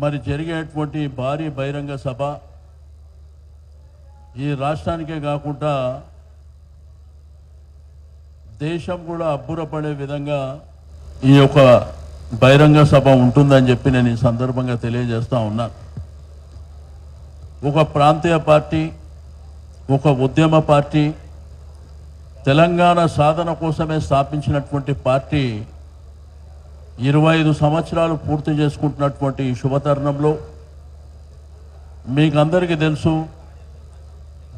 మరి జరిగేటువంటి భారీ బహిరంగ సభ ఈ రాష్ట్రానికే కాకుండా దేశం కూడా అబ్బురపడే విధంగా ఈ యొక్క బహిరంగ సభ ఉంటుందని చెప్పి నేను ఈ సందర్భంగా తెలియజేస్తా ఉన్నాను. ఒక ప్రాంతీయ పార్టీ, ఒక ఉద్యమ పార్టీ, తెలంగాణ సాధన కోసమే స్థాపించినటువంటి పార్టీ 25 సంవత్సరాలు పూర్తి చేసుకుంటున్నటువంటి ఈ శుభతరుణంలో మీకు అందరికీ తెలుసు,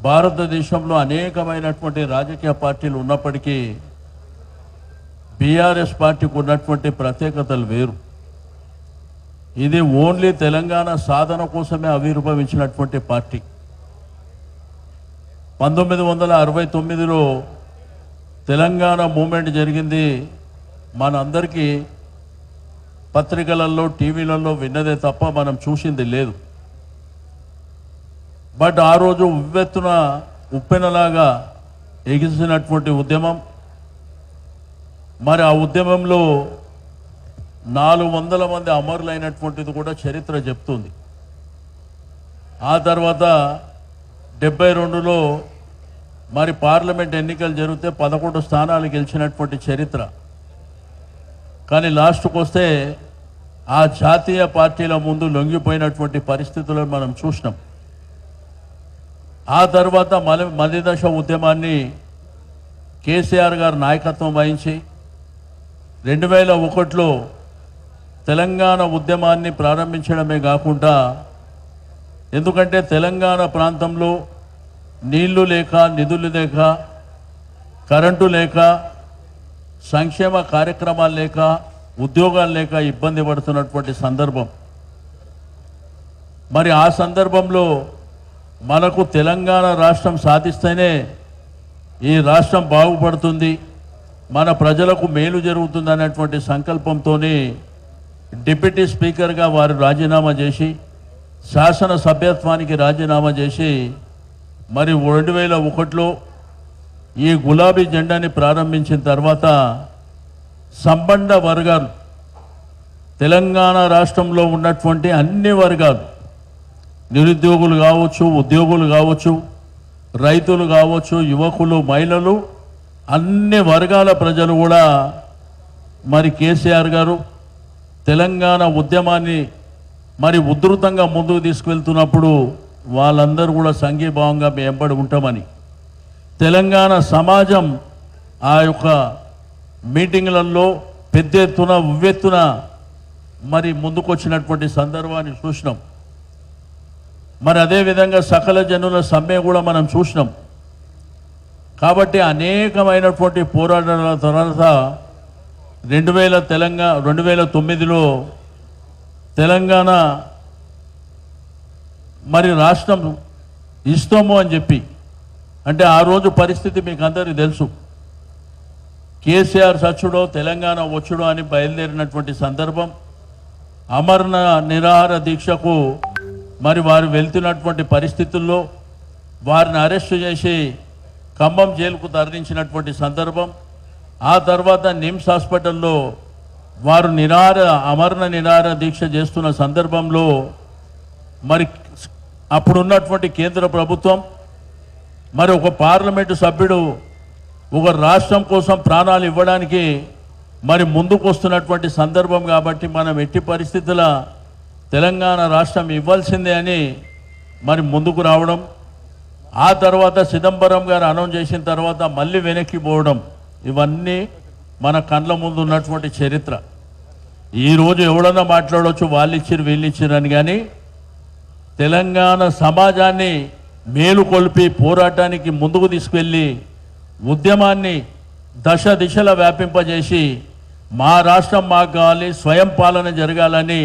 భారతదేశంలో అనేకమైనటువంటి రాజకీయ పార్టీలు ఉన్నప్పటికీ బీఆర్ఎస్ పార్టీకి ఉన్నటువంటి ప్రత్యేకతలు వేరు. ఇది ఓన్లీ తెలంగాణ సాధన కోసమే ఆవిర్భవించినటువంటి పార్టీ. 1969లో తెలంగాణ మూమెంట్ జరిగింది. మనందరికీ పత్రికలలో, టీవీలలో విన్నదే తప్ప మనం చూసింది లేదు. బట్ ఆ రోజు ఉవ్వెత్తున ఉప్పెనలాగా ఎగిసినటువంటి ఉద్యమం. మరి ఆ ఉద్యమంలో 400 మంది అమరులైనటువంటిది కూడా చరిత్ర చెప్తుంది. ఆ తర్వాత 72లో మరి పార్లమెంట్ ఎన్నికలు జరిగితే 11 స్థానాలు గెలిచినటువంటి చరిత్ర. కానీ లాస్ట్కి వస్తే ఆ జాతీయ పార్టీల ముందు లొంగిపోయినటువంటి పరిస్థితులను మనం చూసినాం. ఆ తర్వాత మలిదశ ఉద్యమాన్ని కేసీఆర్ గారు నాయకత్వం వహించి 2001లో తెలంగాణ ఉద్యమాన్ని ప్రారంభించడమే కాకుండా, ఎందుకంటే తెలంగాణ ప్రాంతంలో నీళ్లు లేక, నిధులు లేక, కరెంటు లేక, సంక్షేమ కార్యక్రమాలు లేక, ఉద్యోగాలు లేక ఇబ్బంది పడుతున్నటువంటి సందర్భం. మరి ఆ సందర్భంలో మనకు తెలంగాణ రాష్ట్రం సాధిస్తేనే ఈ రాష్ట్రం బాగుపడుతుంది, మన ప్రజలకు మేలు జరుగుతుంది అనేటువంటి సంకల్పంతో డిప్యూటీ స్పీకర్గా వారు రాజీనామా చేసి, శాసన సభ్యత్వానికి రాజీనామా చేసి, మరి 2001లో ఈ గులాబీ జెండాని ప్రారంభించిన తర్వాత సంబంధ వర్గాలు, తెలంగాణ రాష్ట్రంలో ఉన్నటువంటి అన్ని వర్గాలు, నిరుద్యోగులు కావచ్చు, ఉద్యోగులు కావచ్చు, రైతులు కావచ్చు, యువకులు, మహిళలు, అన్ని వర్గాల ప్రజలు కూడా మరి కేసీఆర్ గారు తెలంగాణ ఉద్యమాన్ని మరి ఉధృతంగా ముందుకు తీసుకువెళ్తున్నప్పుడు వాళ్ళందరూ కూడా సంఘీభావంగా మేము వెంబడి ఉంటామని, తెలంగాణ సమాజం ఆ యొక్క మీటింగ్లలో పెద్ద ఎత్తున ఉవ్వెత్తున మరి ముందుకొచ్చినటువంటి సందర్భాన్ని చూసినాం. మరి అదేవిధంగా సకల జనుల సమ్మె కూడా మనం చూసినాం. కాబట్టి అనేకమైనటువంటి పోరాటాల తర్వాత 2009లో తెలంగాణ మరి రాష్ట్రం ఇస్తాము అని చెప్పి, అంటే ఆ రోజు పరిస్థితి మీకు అందరికీ తెలుసు. కేసీఆర్ సచ్చుడో తెలంగాణ వచ్చుడో అని బయలుదేరినటువంటి సందర్భం. అమరణ నిరాహార దీక్షకు మరి వారు వెళ్తున్నటువంటి పరిస్థితుల్లో వారిని అరెస్టు చేసి ఖమ్మం జైలుకు తరలించినటువంటి సందర్భం. ఆ తర్వాత నిమ్స్ హాస్పిటల్లో వారు అమరణ నిరాహార దీక్ష చేస్తున్న సందర్భంలో మరి అప్పుడున్నటువంటి కేంద్ర ప్రభుత్వం, మరి ఒక పార్లమెంటు సభ్యుడు ఒక రాష్ట్రం కోసం ప్రాణాలు ఇవ్వడానికి మరి ముందుకు వస్తున్నటువంటి సందర్భం. కాబట్టి మనం ఎట్టి పరిస్థితుల తెలంగాణ రాష్ట్రం ఇవ్వాల్సిందే అని మరి ముందుకు రావడం, ఆ తర్వాత చిదంబరం గారు అనౌన్స్ చేసిన తర్వాత మళ్ళీ వెనక్కి పోవడం, ఇవన్నీ మన కండ్ల ముందు ఉన్నటువంటి చరిత్ర. ఈరోజు ఎవడన్నా మాట్లాడవచ్చు వాళ్ళు ఇచ్చిరు వీళ్ళు ఇచ్చిరు అని, కానీ తెలంగాణ సమాజాన్ని మేలుకొల్పి పోరాటానికి ముందుకు తీసుకెళ్ళి ఉద్యమాన్ని దశ దిశలా వ్యాపింపజేసి మా రాష్ట్రం మాకు కావాలి, స్వయం పాలన జరగాలని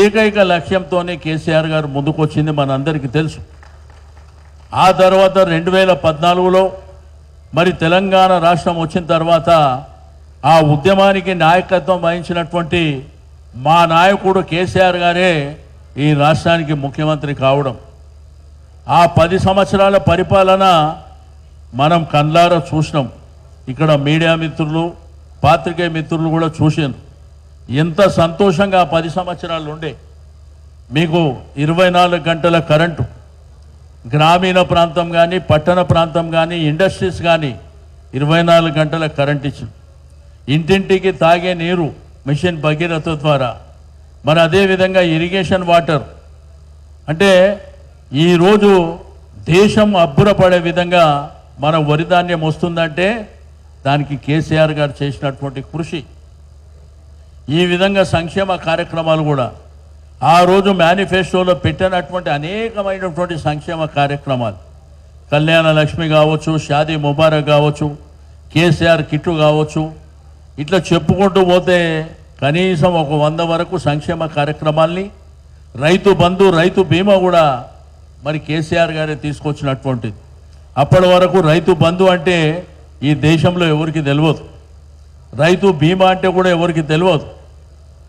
ఏకైక లక్ష్యంతోనే కేసీఆర్ గారు ముందుకొచ్చింది మనందరికీ తెలుసు. ఆ తర్వాత 2014లో మరి తెలంగాణ రాష్ట్రం వచ్చిన తర్వాత ఆ ఉద్యమానికి నాయకత్వం వహించినటువంటి మా నాయకుడు కేసీఆర్ గారే ఈ రాష్ట్రానికి ముఖ్యమంత్రి కావడం. ఆ 10 సంవత్సరాల పరిపాలన మనం కళ్ళారా చూసినాం. ఇక్కడ మీడియా మిత్రులు, పాత్రికేయ మిత్రులు కూడా చూశారు ఎంత సంతోషంగా 10 సంవత్సరాలు ఉండే. మీకు 24 గంటల కరెంటు, గ్రామీణ ప్రాంతం కానీ పట్టణ ప్రాంతం కానీ ఇండస్ట్రీస్ కానీ 24 గంటల కరెంట్ ఇచ్చింది. ఇంటింటికి తాగే నీరు మిషన్ భగీరథ ద్వారా, మరి అదేవిధంగా ఇరిగేషన్ వాటర్. అంటే ఈరోజు దేశం అబ్బురపడే విధంగా మన వరి ధాన్యం వస్తుందంటే దానికి కేసీఆర్ గారు చేసినటువంటి కృషి. ఈ విధంగా సంక్షేమ కార్యక్రమాలు కూడా ఆ రోజు మేనిఫెస్టోలో పెట్టినటువంటి అనేకమైనటువంటి సంక్షేమ కార్యక్రమాలు, కళ్యాణ లక్ష్మి కావచ్చు, షాదీ ముబారక్ కావచ్చు, కేసీఆర్ కిట్లు కావచ్చు, ఇట్లా చెప్పుకుంటూ పోతే కనీసం ఒక 100 వరకు సంక్షేమ కార్యక్రమాల్ని, రైతు బంధు, రైతు బీమా కూడా మరి కేసీఆర్ గారే తీసుకొచ్చినటువంటిది. అప్పటి వరకు రైతు బంధు అంటే ఈ దేశంలో ఎవరికి తెలియదు, రైతు బీమా అంటే కూడా ఎవరికి తెలియదు.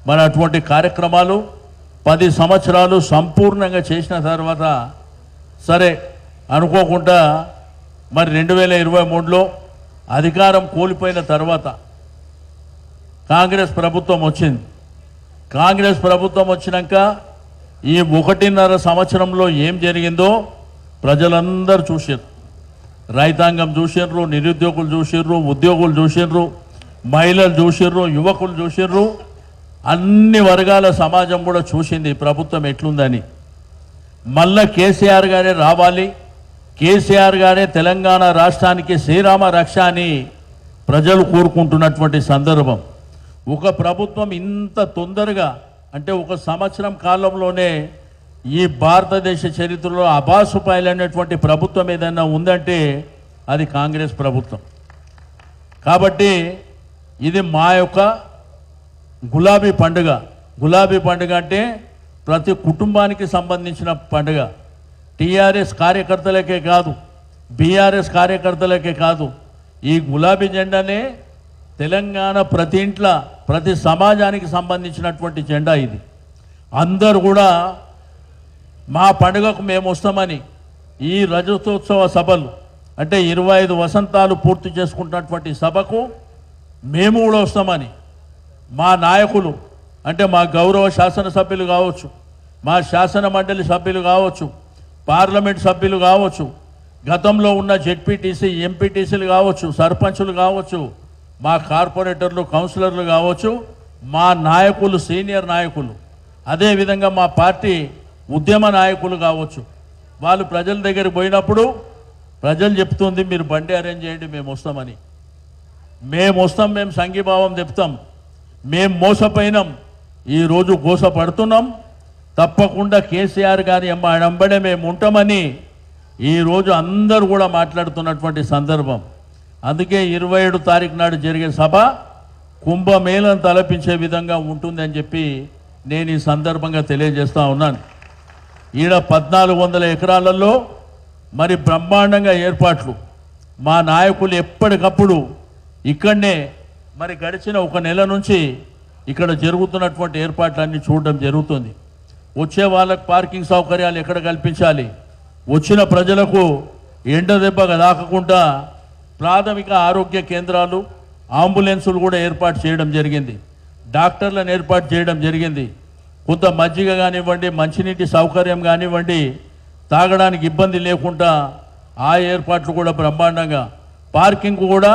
మరి అటువంటి కార్యక్రమాలు 10 సంవత్సరాలు సంపూర్ణంగా చేసిన తర్వాత సరే అనుకోకుండా మరి 2023లో అధికారం కోల్పోయిన తర్వాత కాంగ్రెస్ ప్రభుత్వం వచ్చింది. కాంగ్రెస్ ప్రభుత్వం వచ్చినాక ఈ 1.5 సంవత్సరంలో ఏం జరిగిందో ప్రజలందరూ చూసారు. రైతాంగం చూసిర్రు, నిరుద్యోగులు చూసిర్రు, ఉద్యోగులు చూసిర్రు, మహిళలు చూసిర్రు, యువకులు చూసిర్రు, అన్ని వర్గాల సమాజం కూడా చూసింది ప్రభుత్వం ఎట్లుందని. మళ్ళా కేసీఆర్ గారే రావాలి, కేసీఆర్ గారే తెలంగాణ రాష్ట్రానికి శ్రీరామ రక్ష అని ప్రజలు కోరుకుంటున్నటువంటి సందర్భం. ఒక ప్రభుత్వం ఇంత తొందరగా అంటే 1 సంవత్సరం కాలంలోనే ఈ భారతదేశ చరిత్రలో అబాసుపాయలైనటువంటి ప్రభుత్వం ఏదైనా ఉందంటే అది కాంగ్రెస్ ప్రభుత్వం. కాబట్టి ఇది మా యొక్క గులాబీ పండుగ. గులాబీ పండుగ అంటే ప్రతి కుటుంబానికి సంబంధించిన పండుగ. టీఆర్ఎస్ కార్యకర్తలకే కాదు, బీఆర్ఎస్ కార్యకర్తలకే కాదు, ఈ గులాబీ జెండానే తెలంగాణ ప్రతి ఇంట్లో ప్రతి సమాజానికి సంబంధించినటువంటి జెండా ఇది. అందరూ కూడా మా పండుగకు మేము వస్తామని ఈ రజతోత్సవ సభలు అంటే 25 వసంతాలు పూర్తి చేసుకుంటున్నటువంటి సభకు మేము కూడా వస్తామని మా నాయకులు అంటే మా గౌరవ శాసనసభ్యులు కావచ్చు, మా శాసన మండలి సభ్యులు కావచ్చు, పార్లమెంట్ సభ్యులు కావచ్చు, గతంలో ఉన్న జెడ్పీటీసీ ఎంపీటీసీలు కావచ్చు, సర్పంచులు కావచ్చు, మా కార్పొరేటర్లు కౌన్సిలర్లు కావచ్చు, మా నాయకులు సీనియర్ నాయకులు, అదేవిధంగా మా పార్టీ ఉద్యమ నాయకులు కావచ్చు, వాళ్ళు ప్రజల దగ్గరికి పోయినప్పుడు ప్రజలు చెప్తుంది మీరు బండి అరేంజ్ చేయండి మేము వస్తామని. మేము వస్తాం, మేము సంఘీభావం చెప్తాం, మేము మోసపోయినాం, ఈరోజు గోసపడుతున్నాం, తప్పకుండా కేసీఆర్ గారి వెంబడే మేము ఉంటామని ఈరోజు అందరూ కూడా మాట్లాడుతున్నటువంటి సందర్భం. అందుకే 27 తారీఖు నాడు జరిగే సభ కుంభమేళను తలపించే విధంగా ఉంటుందని చెప్పి నేను ఈ సందర్భంగా తెలియజేస్తూ ఉన్నాను. ఈడ 1400 ఎకరాలలో మరి బ్రహ్మాండంగా ఏర్పాట్లు మా నాయకులు ఎప్పటికప్పుడు ఇక్కడనే మరి గడిచిన 1 నెల నుంచి ఇక్కడ జరుగుతున్నటువంటి ఏర్పాట్లన్నీ చూడడం జరుగుతుంది. వచ్చే వాళ్ళకు పార్కింగ్ సౌకర్యాలు ఎక్కడ కల్పించాలి, వచ్చిన ప్రజలకు ఎండ దెబ్బగా తాకకుండా ప్రాథమిక ఆరోగ్య కేంద్రాలు, అంబులెన్సులు కూడా ఏర్పాటు చేయడం జరిగింది, డాక్టర్లను ఏర్పాటు చేయడం జరిగింది. కొంత మజ్జిగ కానివ్వండి, మంచినీటి సౌకర్యం కానివ్వండి, తాగడానికి ఇబ్బంది లేకుండా ఆ ఏర్పాట్లు కూడా బ్రహ్మాండంగా. పార్కింగ్ కూడా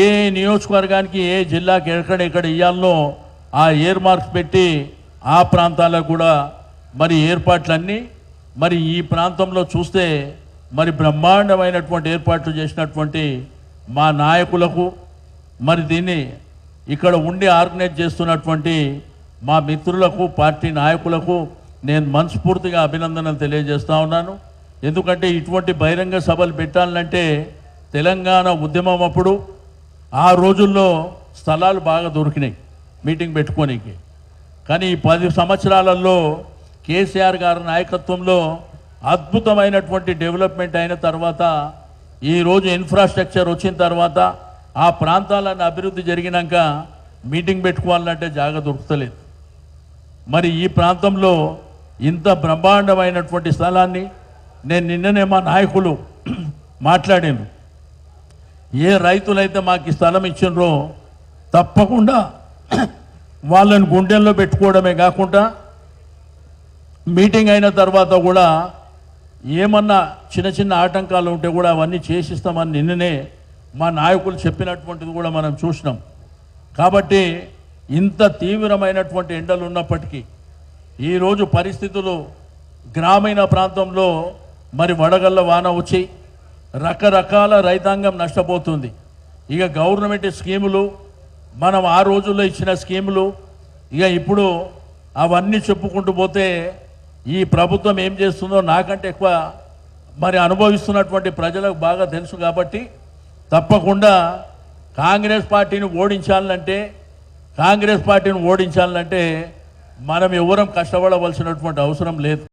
ఏ నియోజకవర్గానికి ఏ జిల్లాకి ఎక్కడెక్కడ ఇవ్వాలనో ఆ ఎయిర్ మార్క్స్ పెట్టి ఆ ప్రాంతాలకు కూడా మరి ఏర్పాట్లన్నీ మరి ఈ ప్రాంతంలో చూస్తే మరి బ్రహ్మాండమైనటువంటి ఏర్పాట్లు చేసినటువంటి మా నాయకులకు మరి దీన్ని ఇక్కడ ఉండి ఆర్గనైజ్ చేస్తున్నటువంటి మా మిత్రులకు పార్టీ నాయకులకు నేను మనస్ఫూర్తిగా అభినందనలు తెలియజేస్తూ ఉన్నాను. ఎందుకంటే ఇటువంటి బహిరంగ సభలు పెట్టాలంటే తెలంగాణ ఉద్యమం అప్పుడు ఆ రోజుల్లో స్థలాలు బాగా దొరికినాయి మీటింగ్ పెట్టుకోనికి. కానీ ఈ 10 సంవత్సరాలలో కేసీఆర్ గారి నాయకత్వంలో అద్భుతమైనటువంటి డెవలప్మెంట్ అయిన తర్వాత ఈరోజు ఇన్ఫ్రాస్ట్రక్చర్ వచ్చిన తర్వాత ఆ ప్రాంతాలను అభివృద్ధి జరిగినాక మీటింగ్ పెట్టుకోవాలంటే జాగా దొరుకుతలేదు. మరి ఈ ప్రాంతంలో ఇంత బ్రహ్మాండమైనటువంటి స్థలాన్ని నేను నిన్ననే మా నాయకులు మాట్లాడాను. ఏ రైతులైతే మాకు ఈ స్థలం ఇచ్చినరో తప్పకుండా వాళ్ళని గుండెల్లో పెట్టుకోవడమే కాకుండా మీటింగ్ అయిన తర్వాత కూడా ఏమన్నా చిన్న చిన్న ఆటంకాలు ఉంటే కూడా అవన్నీ చేసిస్తామని నిన్ననే మా నాయకులు చెప్పినటువంటిది కూడా మనం చూసినాం. కాబట్టి ఇంత తీవ్రమైనటువంటి ఎండలు ఉన్నప్పటికీ ఈరోజు పరిస్థితులు గ్రామీణ ప్రాంతంలో మరి వడగళ్ళ వాన వచ్చి రకరకాల రైతాంగం నష్టపోతుంది. ఇక గవర్నమెంట్ స్కీములు మనం ఆ రోజుల్లో ఇచ్చిన స్కీములు ఇక ఇప్పుడు అవన్నీ చెప్పుకుంటూ పోతే ఈ ప్రభుత్వం ఏం చేస్తుందో నాకంటే ఎక్కువ మరి అనుభవిస్తున్నటువంటి ప్రజలకు బాగా తెలుసు. కాబట్టి తప్పకుండా కాంగ్రెస్ పార్టీని ఓడించాలంటే మనం ఎవరం కష్టపడవలసినటువంటి అవసరం లేదు.